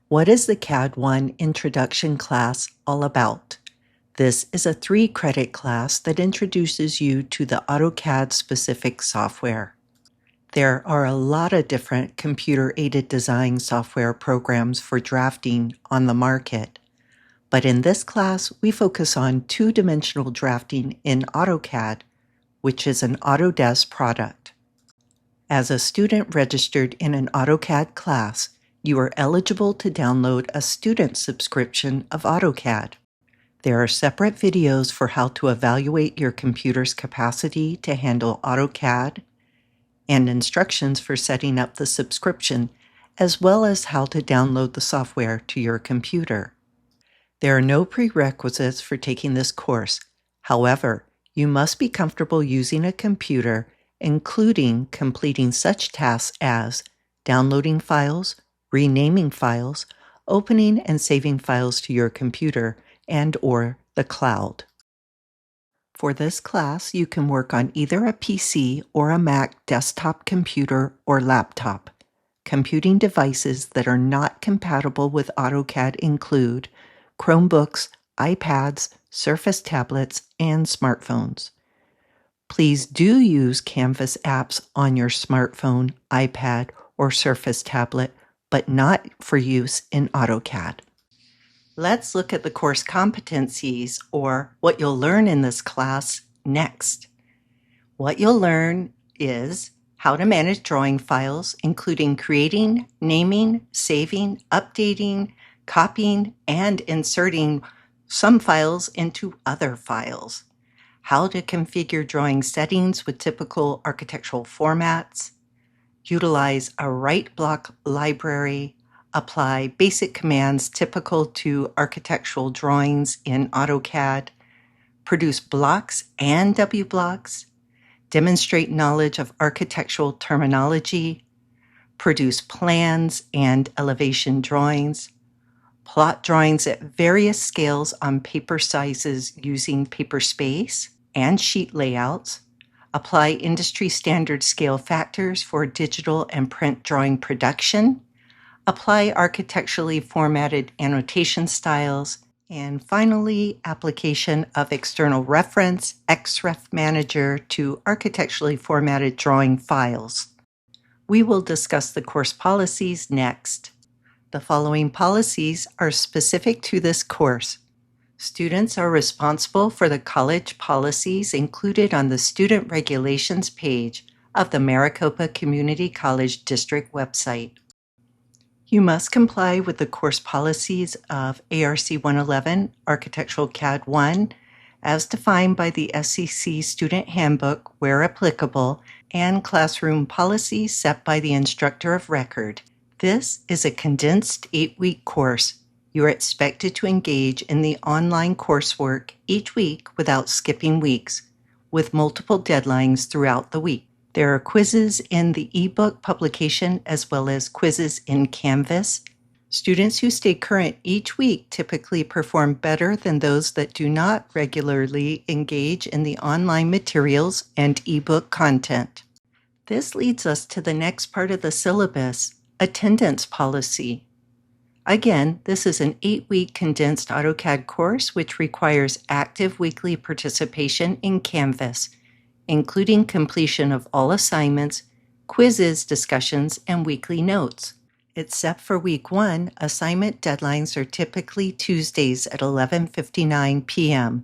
What is the CAD I Introduction class all about? This is a 3-credit class that introduces you to the AutoCAD-specific software. There are a lot of different computer-aided design software programs for drafting on the market, but in this class, we focus on two-dimensional drafting in AutoCAD, which is an Autodesk product. As a student registered in an AutoCAD class, you are eligible to download a student subscription of AutoCAD. There are separate videos for how to evaluate your computer's capacity to handle AutoCAD and instructions for setting up the subscription, as well as how to download the software to your computer. There are no prerequisites for taking this course. However, you must be comfortable using a computer, including completing such tasks as downloading files, renaming files, opening and saving files to your computer and/or the cloud. For this class, you can work on either a PC or a Mac desktop computer or laptop. Computing devices that are not compatible with AutoCAD include Chromebooks, iPads, Surface tablets, and smartphones. Please do use Canvas apps on your smartphone, iPad, or Surface tablet, but not for use in AutoCAD. Let's look at the course competencies, or what you'll learn in this class, next. What you'll learn is how to manage drawing files, including creating, naming, saving, updating, copying, and inserting some files into other files. How to configure drawing settings with typical architectural formats, utilize a write block library, apply basic commands typical to architectural drawings in AutoCAD, produce blocks and W blocks, demonstrate knowledge of architectural terminology, produce plans and elevation drawings, plot drawings at various scales on paper sizes using paper space and sheet layouts, apply industry standard scale factors for digital and print drawing production, apply architecturally formatted annotation styles, and finally, application of external reference XREF Manager to architecturally formatted drawing files. We will discuss the course policies next. The following policies are specific to this course. Students are responsible for the college policies included on the Student Regulations page of the Maricopa Community College District website. You must comply with the course policies of ARC 111, Architectural CAD I, as defined by the SEC Student Handbook where applicable, and classroom policies set by the instructor of record. This is a condensed 8-week course. You are expected to engage in the online coursework each week without skipping weeks, with multiple deadlines throughout the week. There are quizzes in the ebook publication as well as quizzes in Canvas. Students who stay current each week typically perform better than those that do not regularly engage in the online materials and ebook content. This leads us to the next part of the syllabus, attendance policy. Again, this is an 8-week condensed AutoCAD course which requires active weekly participation in Canvas, including completion of all assignments, quizzes, discussions, and weekly notes. Except for week 1, assignment deadlines are typically Tuesdays at 11:59 p.m.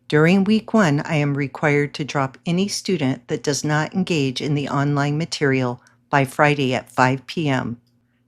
During week 1, I am required to drop any student that does not engage in the online material by Friday at 5 p.m.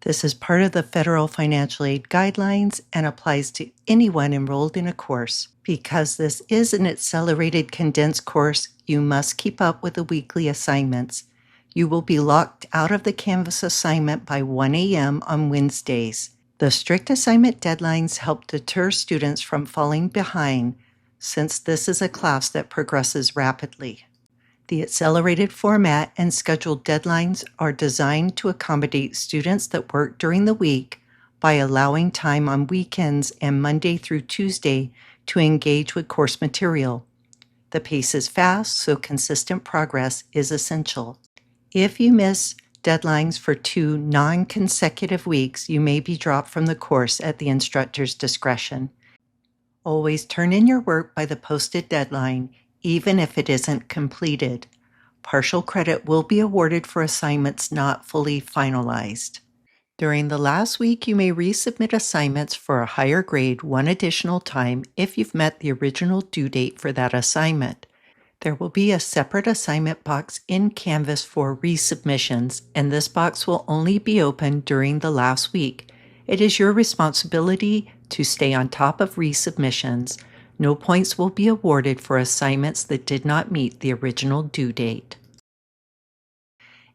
This is part of the Federal Financial Aid Guidelines and applies to anyone enrolled in a course. Because this is an accelerated condensed course, you must keep up with the weekly assignments. You will be locked out of the Canvas assignment by 1 a.m. on Wednesdays. The strict assignment deadlines help deter students from falling behind, since this is a class that progresses rapidly. The accelerated format and scheduled deadlines are designed to accommodate students that work during the week by allowing time on weekends and Monday through Tuesday to engage with course material. The pace is fast, so consistent progress is essential. If you miss Deadlines for 2 non-consecutive weeks, you may be dropped from the course at the instructor's discretion. Always turn in your work by the posted deadline, even if it isn't completed. Partial credit will be awarded for assignments not fully finalized. During the last week, you may resubmit assignments for a higher grade one additional time if you've met the original due date for that assignment. There will be a separate assignment box in Canvas for resubmissions, and this box will only be opened during the last week. It is your responsibility to stay on top of resubmissions. No points will be awarded for assignments that did not meet the original due date.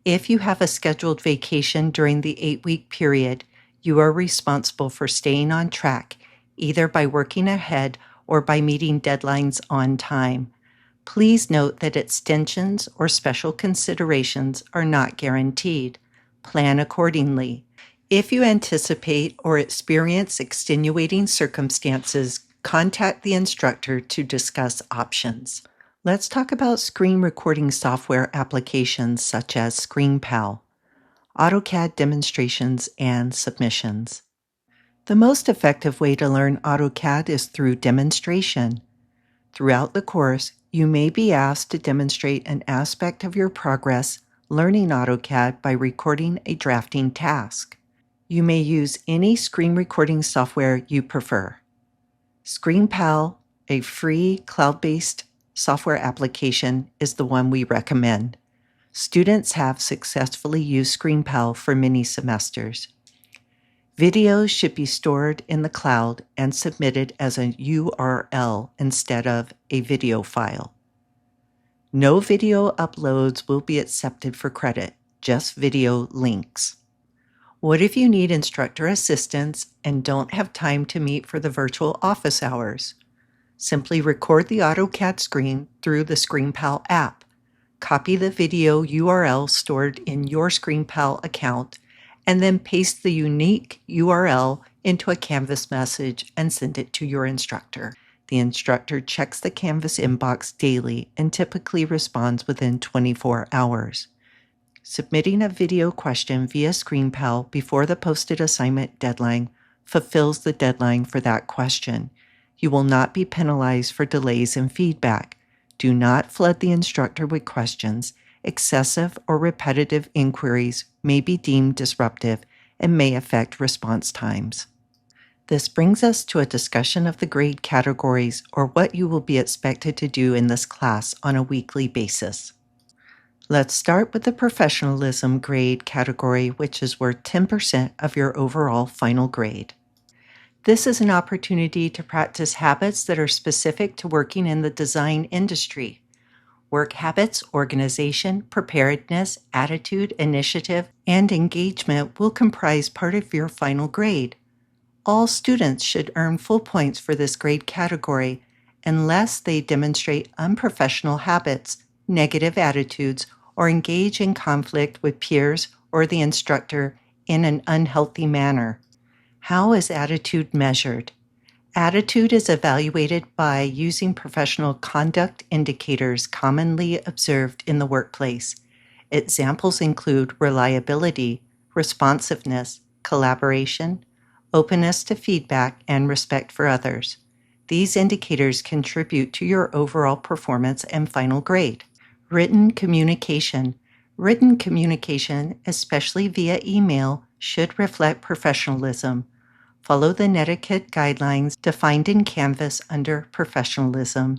If you have a scheduled vacation during the 8-week period, you are responsible for staying on track, either by working ahead or by meeting deadlines on time. Please note that extensions or special considerations are not guaranteed. Plan accordingly. If you anticipate or experience extenuating circumstances, contact the instructor to discuss options. Let's talk about screen recording software applications such as ScreenPal, AutoCAD demonstrations, and submissions. The most effective way to learn AutoCAD is through demonstration. Throughout the course, you may be asked to demonstrate an aspect of your progress learning AutoCAD by recording a drafting task. You may use any screen recording software you prefer. ScreenPal, a free cloud-based software application, is the one we recommend. Students have successfully used ScreenPal for many semesters. Videos should be stored in the cloud and submitted as a URL instead of a video file. No video uploads will be accepted for credit, just video links. What if you need instructor assistance and don't have time to meet for the virtual office hours? Simply record the AutoCAD screen through the ScreenPal app. Copy the video URL stored in your ScreenPal account, and then paste the unique URL into a Canvas message and send it to your instructor. The instructor checks the Canvas inbox daily and typically responds within 24 hours. Submitting a video question via ScreenPal before the posted assignment deadline fulfills the deadline for that question. You will not be penalized for delays in feedback. Do not flood the instructor with questions. Excessive or repetitive inquiries may be deemed disruptive and may affect response times. This brings us to a discussion of the grade categories, or what you will be expected to do in this class on a weekly basis. Let's start with the Professionalism grade category, which is worth 10% of your overall final grade. This is an opportunity to practice habits that are specific to working in the design industry. Work habits, organization, preparedness, attitude, initiative, and engagement will comprise part of your final grade. All students should earn full points for this grade category unless they demonstrate unprofessional habits, negative attitudes, or engage in conflict with peers or the instructor in an unhealthy manner. How is attitude measured? Attitude is evaluated by using professional conduct indicators commonly observed in the workplace. Examples include reliability, responsiveness, collaboration, openness to feedback, and respect for others. These indicators contribute to your overall performance and final grade. Written communication. Written communication, especially via email, should reflect professionalism. Follow the netiquette guidelines defined in Canvas under Professionalism.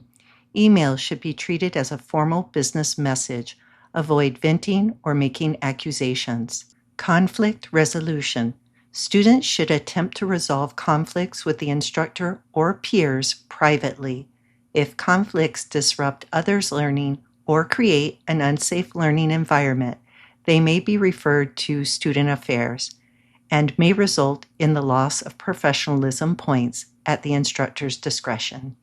Email should be treated as a formal business message. Avoid venting or making accusations. Conflict resolution. Students should attempt to resolve conflicts with the instructor or peers privately. If conflicts disrupt others' learning or create an unsafe learning environment, they may be referred to student affairs and may result in the loss of professionalism points at the instructor's discretion.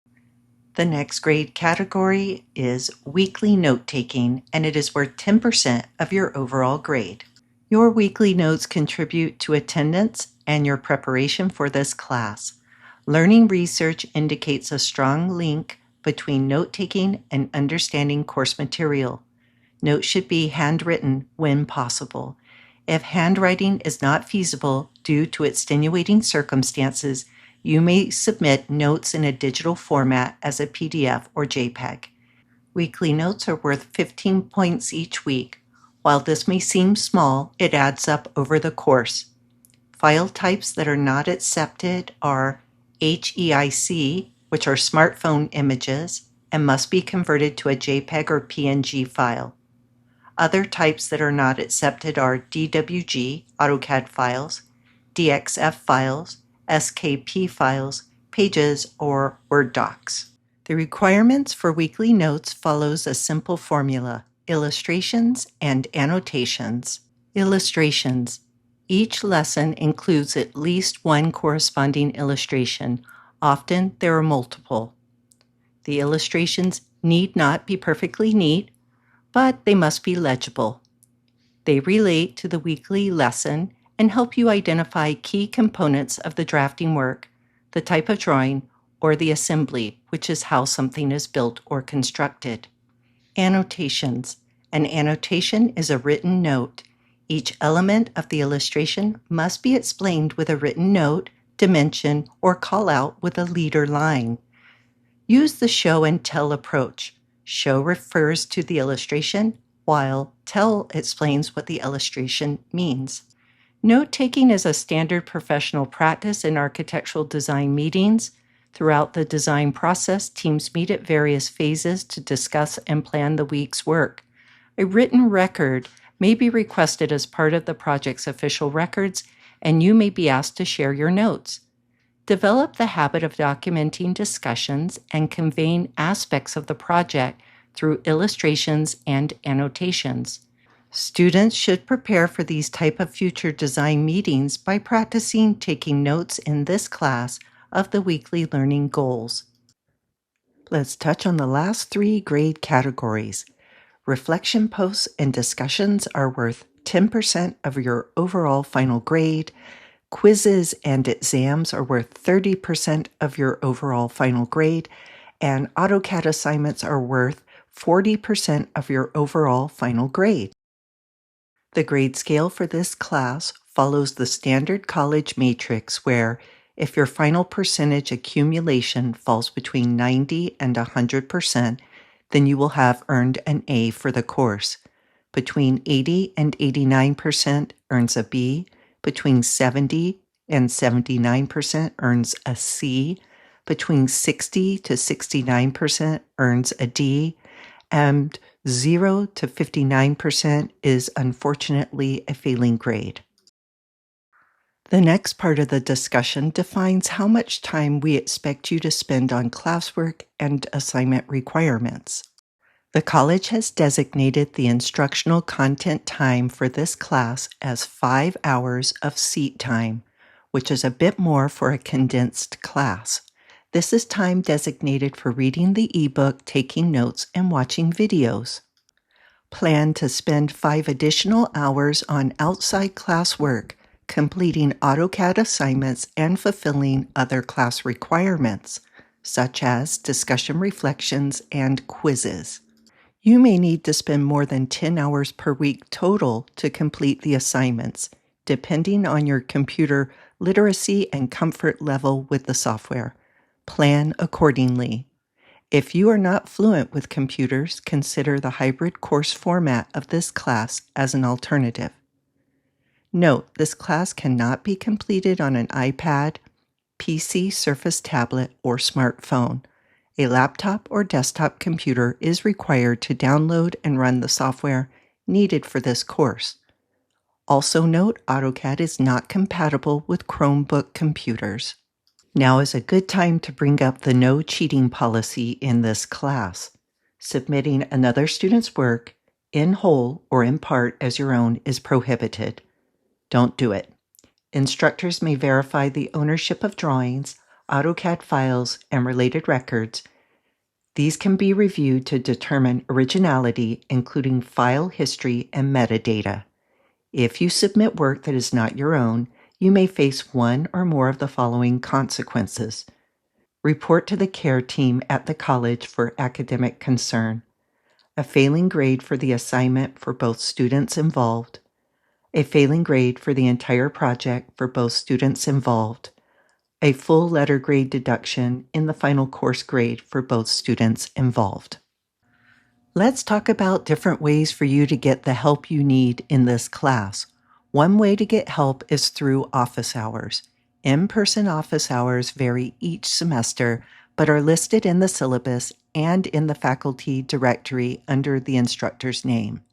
The next grade category is weekly note-taking, and it is worth 10% of your overall grade. Your weekly notes contribute to attendance and your preparation for this class. Learning research indicates a strong link between note-taking and understanding course material. Notes should be handwritten when possible. If handwriting is not feasible due to extenuating circumstances, you may submit notes in a digital format as a PDF or JPEG. Weekly notes are worth 15 points each week. While this may seem small, it adds up over the course. File types that are not accepted are HEIC, which are smartphone images, and must be converted to a JPEG or PNG file. Other types that are not accepted are DWG, AutoCAD files, DXF files, SKP files, Pages, or Word docs. The requirements for weekly notes follows a simple formula: illustrations and annotations. Illustrations. Each lesson includes at least one corresponding illustration. Often there are multiple. The illustrations need not be perfectly neat, but they must be legible. They relate to the weekly lesson and help you identify key components of the drafting work, the type of drawing, or the assembly, which is how something is built or constructed. Annotations. An annotation is a written note. Each element of the illustration must be explained with a written note, dimension, or call out with a leader line. Use the show and tell approach. Show refers to the illustration, while tell explains what the illustration means. Note-taking is a standard professional practice in architectural design meetings. Throughout the design process, teams meet at various phases to discuss and plan the week's work. A written record may be requested as part of the project's official records, and you may be asked to share your notes. Develop the habit of documenting discussions and conveying aspects of the project through illustrations and annotations. Students should prepare for these type of future design meetings by practicing taking notes in this class of the weekly learning goals. Let's touch on the last 3 grade categories. Reflection posts and discussions are worth 10% of your overall final grade. Quizzes and exams are worth 30% of your overall final grade, and AutoCAD assignments are worth 40% of your overall final grade. The grade scale for this class follows the standard college matrix where, if your final percentage accumulation falls between 90 and 100%, then you will have earned an A for the course. Between 80 and 89% earns a B. Between 70 and 79% earns a C. Between 60 to 69% earns a D. And 0 to 59% is unfortunately a failing grade. The next part of the discussion defines how much time we expect you to spend on classwork and assignment requirements. The college has designated the instructional content time for this class as 5 hours of seat time, which is a bit more for a condensed class. This is time designated for reading the ebook, taking notes, and watching videos. Plan to spend 5 additional hours on outside classwork, completing AutoCAD assignments and fulfilling other class requirements, such as discussion reflections and quizzes. You may need to spend more than 10 hours per week total to complete the assignments, depending on your computer literacy and comfort level with the software. Plan accordingly. If you are not fluent with computers, consider the hybrid course format of this class as an alternative. Note, this class cannot be completed on an iPad, PC, Surface tablet, or smartphone. A laptop or desktop computer is required to download and run the software needed for this course. Also note, AutoCAD is not compatible with Chromebook computers. Now is a good time to bring up the no cheating policy in this class. Submitting another student's work, in whole or in part as your own, is prohibited. Don't do it. Instructors may verify the ownership of drawings, AutoCAD files, and related records. These can be reviewed to determine originality, including file history and metadata. If you submit work that is not your own, you may face one or more of the following consequences. Report to the care team at the college for academic concern. A failing grade for the assignment for both students involved. a failing grade for the entire project for both students involved, a full letter grade deduction in the final course grade for both students involved. Let's talk about different ways for you to get the help you need in this class. One way to get help is through office hours. In-person office hours vary each semester, but are listed in the syllabus and in the faculty directory under the instructor's name.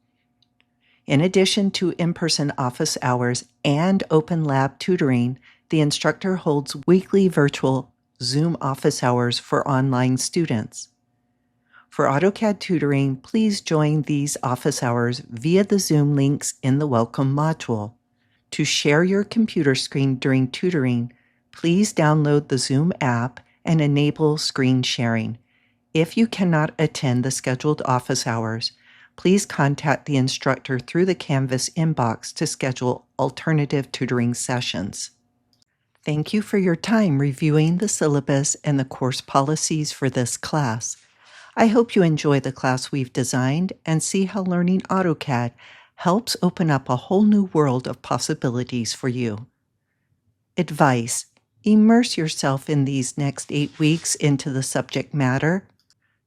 In addition to in-person office hours and open lab tutoring, the instructor holds weekly virtual Zoom office hours for online students. For AutoCAD tutoring, please join these office hours via the Zoom links in the Welcome module. To share your computer screen during tutoring, please download the Zoom app and enable screen sharing. If you cannot attend the scheduled office hours, please contact the instructor through the Canvas inbox to schedule alternative tutoring sessions. Thank you for your time reviewing the syllabus and the course policies for this class. I hope you enjoy the class we've designed and see how learning AutoCAD helps open up a whole new world of possibilities for you. Advice: immerse yourself in these next 8 weeks into the subject matter.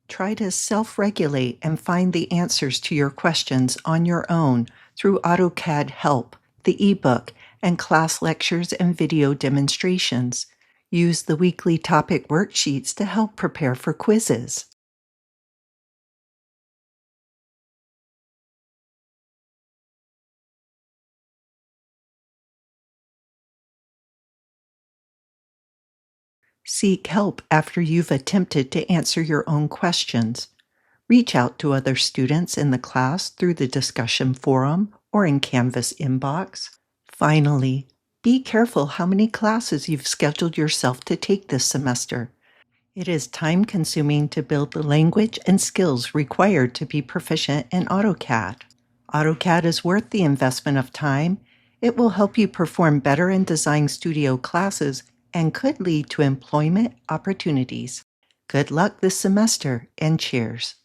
Try to self-regulate and find the answers to your questions on your own through AutoCAD Help, the ebook, and class lectures and video demonstrations. Use the weekly topic worksheets to help prepare for quizzes. Seek help after you've attempted to answer your own questions. Reach out to other students in the class through the discussion forum or in Canvas inbox. Finally, be careful how many classes you've scheduled yourself to take this semester. It is time-consuming to build the language and skills required to be proficient in AutoCAD. AutoCAD is worth the investment of time. It will help you perform better in Design Studio classes and could lead to employment opportunities. Good luck this semester, and cheers.